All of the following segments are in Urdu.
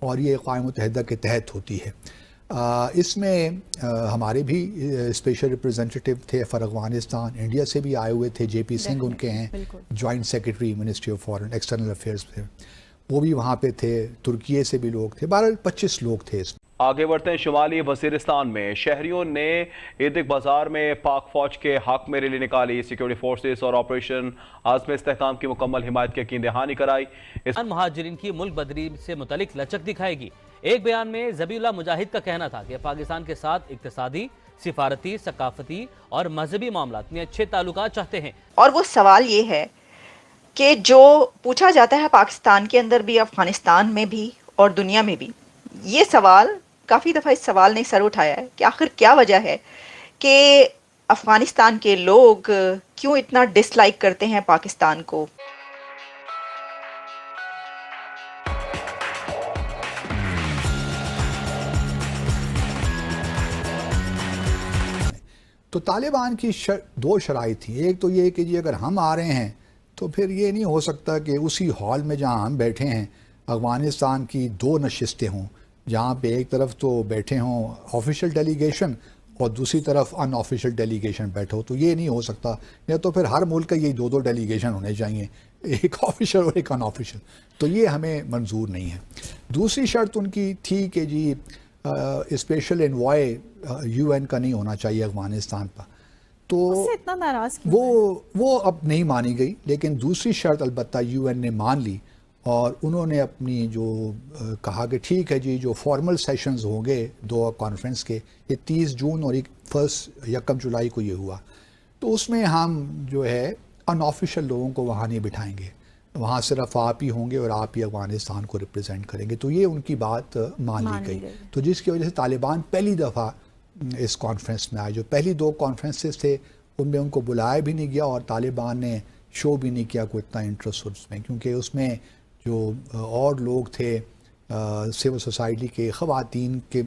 اور یہ اقوام متحدہ کے تحت ہوتی ہے. اس میں ہمارے بھی اسپیشل ریپرزینٹیٹیو تھے فار افغانستان، انڈیا سے بھی آئے ہوئے تھے، جے پی سنگھ ان کے ہیں، joint secretary ministry of foreign external affairs تھے، وہ بھی وہاں پہ تھے. ترکیے سے بھی لوگ تھے، بہرحال 25 لوگ تھے اس میں. آگے بڑھتے ہیں شمالی وزیرستان میں. شہریوں نے عیدک بازار میں پاک فوج کے حق میں ریلی نکالی. سیکیورٹی فورسز اور آپریشن عزم استحکام کی مکمل حمایت کی یقین دہانی کرائی. مہاجرین کی ملک بدری سے متعلق لچک دکھائے گی. ایک بیان میں ذبیح اللہ مجاہد کا کہنا تھا کہ پاکستان کے ساتھ اقتصادی، سفارتی، ثقافتی اور مذہبی معاملات میں اچھے تعلقات چاہتے ہیں. اور وہ سوال یہ ہے کہ جو پوچھا جاتا ہے پاکستان کے اندر بھی، افغانستان میں بھی اور دنیا میں بھی، یہ سوال کافی دفعہ اس سوال نے سر اٹھایا ہے کہ آخر کیا وجہ ہے کہ افغانستان کے لوگ کیوں اتنا ڈس لائک کرتے ہیں پاکستان کو. تو طالبان کی دو شرائط تھیں. ایک تو یہ کہ جی اگر ہم آ رہے ہیں تو پھر یہ نہیں ہو سکتا کہ اسی ہال میں جہاں ہم بیٹھے ہیں افغانستان کی 2 نشستیں ہوں، جہاں پہ ایک طرف تو بیٹھے ہوں آفیشیل ڈیلیگیشن اور دوسری طرف ان آفیشیل ڈیلیگیشن بیٹھے ہو. تو یہ نہیں ہو سکتا، یا تو پھر ہر ملک کا یہ 2 ڈیلیگیشن ہونے چاہیے، ایک آفیشیل اور ایک ان آفیشیل. تو یہ ہمیں منظور نہیں ہے. دوسری شرط ان کی تھی کہ جی اسپیشل انوائے یو این کا نہیں ہونا چاہیے افغانستان پر. تو اتنا ناراض وہ اب نہیں مانی گئی، لیکن دوسری شرط البتہ یو این نے مان لی، اور انہوں نے اپنی جو کہا کہ ٹھیک ہے جی جو فارمل سیشنز ہوں گے 2 کانفرنس کے، یہ 30 جون اور 1 جولائی کو یہ ہوا، تو اس میں ہم جو ہے ان آفیشیل لوگوں کو وہاں نہیں بٹھائیں گے، وہاں صرف آپ ہی ہوں گے اور آپ ہی افغانستان کو ریپرزینٹ کریں گے. تو یہ ان کی بات مان لی گئی. تو جس کی وجہ سے طالبان پہلی دفعہ اس کانفرنس میں آئے. جو پہلی 2 کانفرنسز تھے ان میں ان کو بلایا بھی نہیں گیا، اور طالبان نے شو بھی نہیں کیا کوئی اتنا انٹرسٹ اس میں، کیونکہ اس میں جو اور لوگ تھے سول سوسائٹی کے، خواتین کے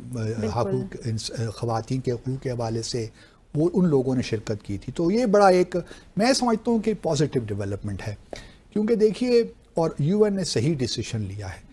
حقوق کے حوالے سے، وہ ان لوگوں نے شرکت کی تھی. تو یہ بڑا ایک میں سمجھتا ہوں کہ پازیٹیو ڈیولپمنٹ ہے، کیونکہ دیکھیے اور یو این نے صحیح ڈیسیشن لیا ہے.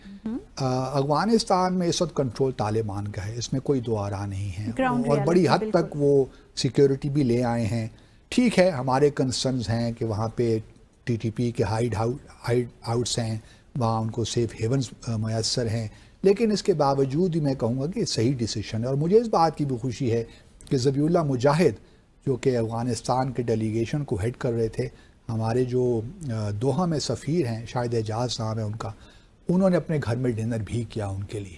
افغانستان میں اس وقت کنٹرول طالبان کا ہے، اس میں کوئی دو آرا نہیں ہے، اور بڑی حد تک وہ سیکیورٹی بھی لے آئے ہیں. ٹھیک ہے ہمارے کنسرنز ہیں کہ وہاں پہ ٹی ٹی پی کے ہائیڈ آؤٹس ہیں، وہاں ان کو سیف ہیونز میسر ہیں، لیکن اس کے باوجود ہی میں کہوں گا کہ یہ صحیح ڈیسیشن ہے. اور مجھے اس بات کی بھی خوشی ہے کہ ذبیح اللہ مجاہد جو کہ افغانستان کے ڈیلیگیشن کو ہیڈ کر رہے تھے، ہمارے جو دوحہ میں سفیر ہیں، شاہد اعجاز نام ہے ان کا، انہوں نے اپنے گھر میں ڈنر بھی کیا ان کے لیے.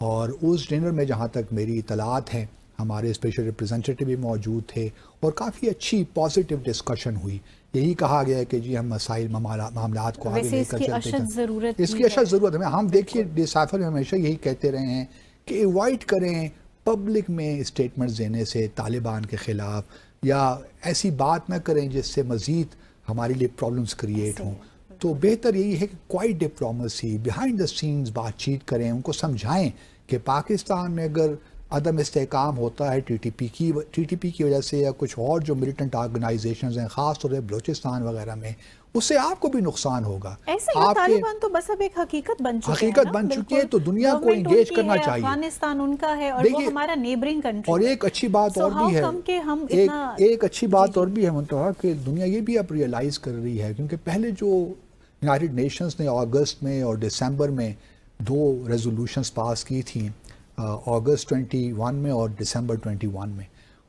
اور اس ڈنر میں جہاں تک میری اطلاعات ہیں ہمارے اسپیشل ریپرزینٹیٹیو بھی موجود تھے، اور کافی اچھی پازیٹیو ڈسکشن ہوئی. یہی کہا گیا ہے کہ جی ہم مسائل معاملات کو آگے لے کر چلتے ہیں. اس کی اشد ضرورت ہے. ہم دیکھیے ڈسائفر میں ہمیشہ یہی کہتے رہے ہیں کہ اوائڈ کریں پبلک میں اسٹیٹمنٹس دینے سے طالبان کے خلاف، یا ایسی بات نہ کریں جس سے مزید ہمارے لیے پرابلمس کریٹ ہوں. تو بہتر یہی ہے کہ quiet diplomacy, behind the scenes بات چیت کریں، ان کو سمجھائیں کہ پاکستان میں اگر عدم استحکام ہوتا ہے ٹی ٹی پی کی وجہ سے، یا کچھ اور جو ملیٹنٹ آرگنائزیشنز ہیں خاص طور سے بلوچستان وغیرہ میں، اس سے آپ کو بھی نقصان ہوگا. طالبان تو بس اب ایک حقیقت بن چکی ہے، تو دنیا کو انگیج کرنا چاہیے. افغانستان ان کا ہے اور وہ ہمارا نیبرنگ کنٹری. اور ایک اچھی بات اور بھی ہے، ایک اچھی بات اور بھی ہے منتہا، کہ دنیا یہ بھی اب ریئلائز کر رہی ہے، کیونکہ پہلے جو یونائٹڈ نیشنز نے اگست میں اور دسمبر میں 2 ریزولوشنز پاس کی تھیں، اگست 21 میں اور دسمبر 21 میں.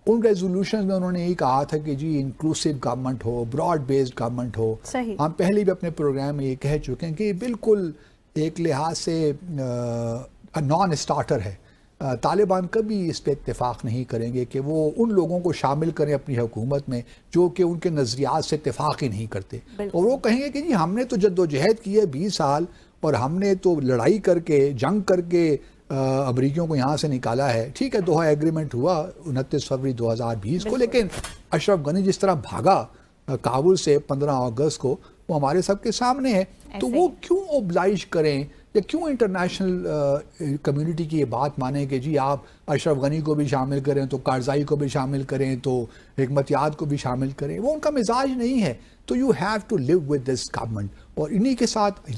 ان ریزولوشنز میں انہوں نے یہی کہا تھا کہ جی انکلوسیو گورنمنٹ ہو، براڈ بیسڈ گورنمنٹ ہو. ہم پہلے بھی اپنے پروگرام میں یہ کہہ چکے ہیں کہ یہ بالکل ایک لحاظ سے نان اسٹارٹر ہے. طالبان کبھی اس پہ اتفاق نہیں کریں گے کہ وہ ان لوگوں کو شامل کریں اپنی حکومت میں جو کہ ان کے نظریات سے اتفاق ہی نہیں کرتے. اور وہ کہیں گے کہ جی ہم نے تو جدوجہد کی ہے 20 سال، اور ہم نے تو لڑائی کر کے، جنگ کر کے امریکیوں کو یہاں سے نکالا ہے. ٹھیک ہے دوحہ ایگریمنٹ ہوا 29 فروری 2020 کو، لیکن اشرف غنی جس طرح بھاگا کابل سے 15 اگست کو، وہ ہمارے سب کے سامنے ہے. تو وہ کیوں اوبلائج کریں، یا کیوں انٹرنیشنل کمیونٹی کی یہ بات مانیں کہ جی آپ اشرف غنی کو بھی شامل کریں، تو کارزائی کو بھی شامل کریں، تو حکمت یاد کو بھی شامل کریں. وہ ان کا مزاج نہیں ہے. تو you have to live with this government, اور انہی کے ساتھ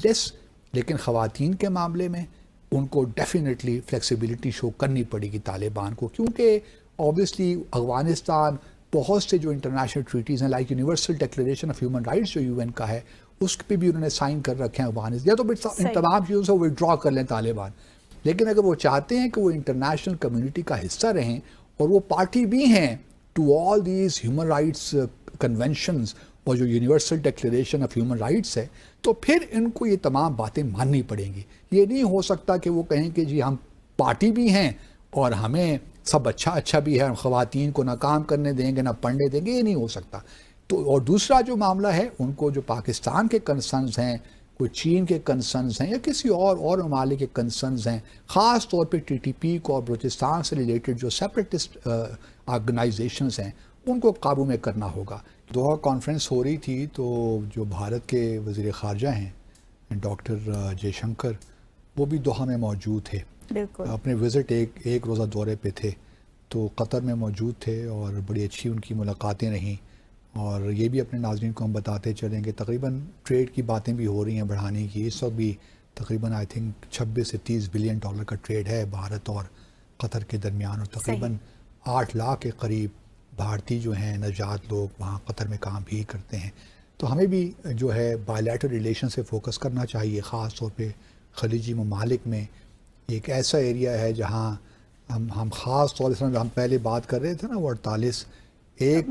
لیکن خواتین کے معاملے میں، ان کو ڈیفینیٹلی فلیکسیبلٹی شو کرنی پڑے گی طالبان کو، کیونکہ اوبیسلی افغانستان بہت سے جو انٹرنیشنل ٹریٹیز ہیں like universal declaration of human rights جو UN کا ہے اس پہ بھی انہوں نے سائن کر رکھے ہیں افغانستان، یا تو ان تمام چیزوں سے وڈرا کر لیں طالبان، لیکن اگر وہ چاہتے ہیں کہ وہ انٹرنیشنل کمیونٹی کا حصہ رہیں اور وہ پارٹی بھی ہیں to all these human rights conventions اور جو universal declaration of human rights ہے، تو پھر ان کو یہ تمام باتیں ماننی پڑیں گی۔ یہ نہیں ہو سکتا کہ وہ کہیں کہ جی ہم پارٹی بھی ہیں اور ہمیں سب اچھا بھی ہے، ہم خواتین کو نہ کام کرنے دیں گے نہ پڑھنے دیں گے، یہ نہیں ہو سکتا۔ تو اور دوسرا جو معاملہ ہے، ان کو جو پاکستان کے کنسرنز ہیں، کوئی چین کے کنسرنز ہیں یا کسی اور ممالک کے کنسرنز ہیں، خاص طور پہ TTP کو اور بلوچستان سے ریلیٹڈ جو سیپریٹسٹ آرگنائزیشنز ہیں ان کو قابو میں کرنا ہوگا۔ دوحہ کانفرنس ہو رہی تھی تو جو بھارت کے وزیر خارجہ ہیں ڈاکٹر جے شنکر، وہ بھی دوحہ میں موجود تھے، اپنے وزٹ ایک روزہ دورے پہ تھے، تو قطر میں موجود تھے اور بڑی اچھی ان کی ملاقاتیں رہیں۔ اور یہ بھی اپنے ناظرین کو ہم بتاتے چلیں کہ تقریباً ٹریڈ کی باتیں بھی ہو رہی ہیں بڑھانے کی، اس وقت بھی تقریباً آئی تھنک 26 سے 30 بلین ڈالر کا ٹریڈ ہے بھارت اور قطر کے درمیان، اور تقریباً 8 لاکھ کے قریب بھارتی جو ہیں نژاد لوگ وہاں قطر میں کام بھی کرتے ہیں۔ تو ہمیں بھی جو ہے بائیلیٹرل ریلیشن سے فوکس کرنا چاہیے، خاص طور پہ خلیجی ممالک میں ایک ایسا ایریا ہے جہاں ہم خاص طور سے ہم پہلے بات کر رہے تھے نا، وہ 48 ایک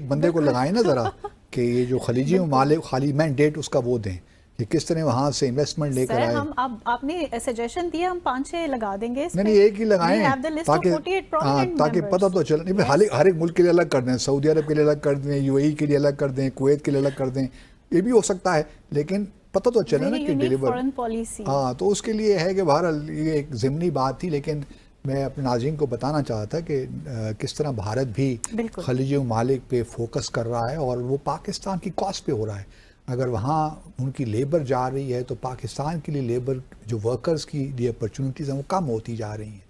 بندے کو لگائیں نا ذرا کہ یہ جو خلیجی ممالک خالی مینڈیٹ اس کا وہ دیں کہ کس طرح وہاں سے انویسٹمنٹ لے کر آئے۔ آپ نے سجیشن دیا، ہم 5-6 لگا دیں گے، نہیں ایک ہی لگائیں تاکہ پتہ تو چلے۔ ہر ایک ملک کے لیے الگ کر دیں، سعودی عرب کے لیے الگ کر دیں، UAE کے لیے الگ کر دیں، کویت کے لیے الگ کر دیں، یہ بھی ہو سکتا ہے، لیکن پتہ تو چلے نا کہ ڈیلیور۔ ہاں تو اس کے لیے ہے کہ بہرحال یہ ایک ضمنی بات تھی، لیکن میں اپنے ناظرین کو بتانا چاہتا تھا کہ کس طرح بھارت بھی خلیجی ممالک پہ فوکس کر رہا ہے اور وہ پاکستان کی کاسٹ پہ ہو رہا ہے۔ اگر وہاں ان کی لیبر جا رہی ہے تو پاکستان کے لیے لیبر جو ورکرز کی لیے اپرچونٹیز ہیں وہ کم ہوتی جا رہی ہیں،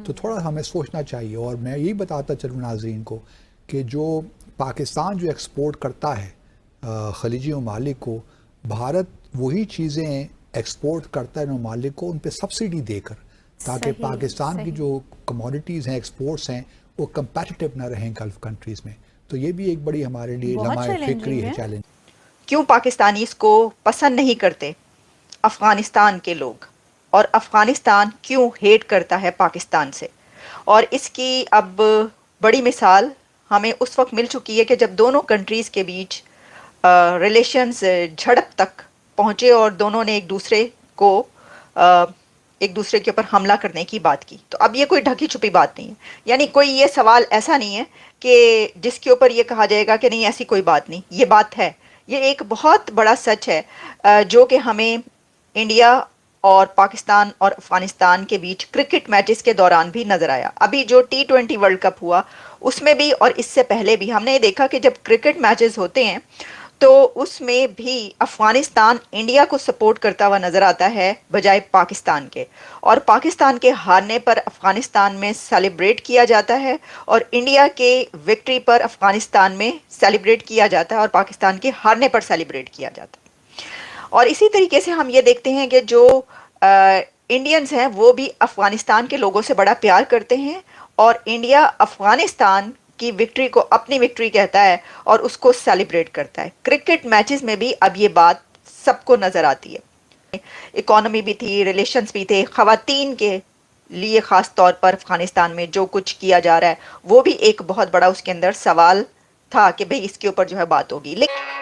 تو تھوڑا ہمیں سوچنا چاہیے۔ اور میں یہی بتاتا چلوں ناظرین کو کہ جو پاکستان جو ایکسپورٹ کرتا ہے خلیجی ممالک کو، بھارت وہی چیزیں ایکسپورٹ کرتا ہے ممالک کو ان پہ سبسڈی دے کر، تاکہ پاکستان کی جو کموڈیٹیز ہیں ایکسپورٹس ہیں وہ کمپیٹیٹیو نہ رہیں گلف کنٹریز میں۔ تو یہ بھی ایک بڑی ہمارے لیے لمحہ فکری ہے چیلنج۔ کیوں پاکستانی اس کو پسند نہیں کرتے افغانستان کے لوگ، اور افغانستان کیوں ہیٹ کرتا ہے پاکستان سے؟ اور اس کی اب بڑی مثال ہمیں اس وقت مل چکی ہے کہ جب دونوں کنٹریز کے بیچ ریلیشنز جھڑپ تک پہنچے اور دونوں نے ایک دوسرے کے اوپر حملہ کرنے کی بات کی۔ تو اب یہ کوئی ڈھکی چھپی بات نہیں ہے، یعنی کوئی یہ سوال ایسا نہیں ہے کہ جس کے اوپر یہ کہا جائے گا کہ نہیں ایسی کوئی بات نہیں، یہ بات ہے۔ یہ ایک بہت بڑا سچ ہے جو کہ ہمیں انڈیا اور پاکستان اور افغانستان کے بیچ کرکٹ میچز کے دوران بھی نظر آیا۔ ابھی جو T20 ورلڈ کپ ہوا اس میں بھی اور اس سے پہلے بھی ہم نے دیکھا کہ جب کرکٹ میچز ہوتے ہیں تو اس میں بھی افغانستان انڈیا کو سپورٹ کرتا ہوا نظر آتا ہے بجائے پاکستان کے، اور پاکستان کے ہارنے پر افغانستان میں سیلیبریٹ کیا جاتا ہے اور انڈیا کے وکٹری پر افغانستان میں سیلیبریٹ کیا جاتا ہے اور پاکستان کے ہارنے پر سیلیبریٹ کیا جاتا ہے۔ اور اسی طریقے سے ہم یہ دیکھتے ہیں کہ جو انڈینز ہیں وہ بھی افغانستان کے لوگوں سے بڑا پیار کرتے ہیں، اور انڈیا افغانستان کی وکٹری کو اپنی وکٹری کہتا ہے اور اس کو سیلیبریٹ کرتا ہے۔ کرکٹ میچز میں بھی اب یہ بات سب کو نظر آتی ہے۔ اکانومی بھی تھی، ریلیشنز بھی تھے، خواتین کے لیے خاص طور پر افغانستان میں جو کچھ کیا جا رہا ہے وہ بھی ایک بہت بڑا اس کے اندر سوال تھا کہ بھئی اس کے اوپر جو ہے بات ہوگی۔ لیکن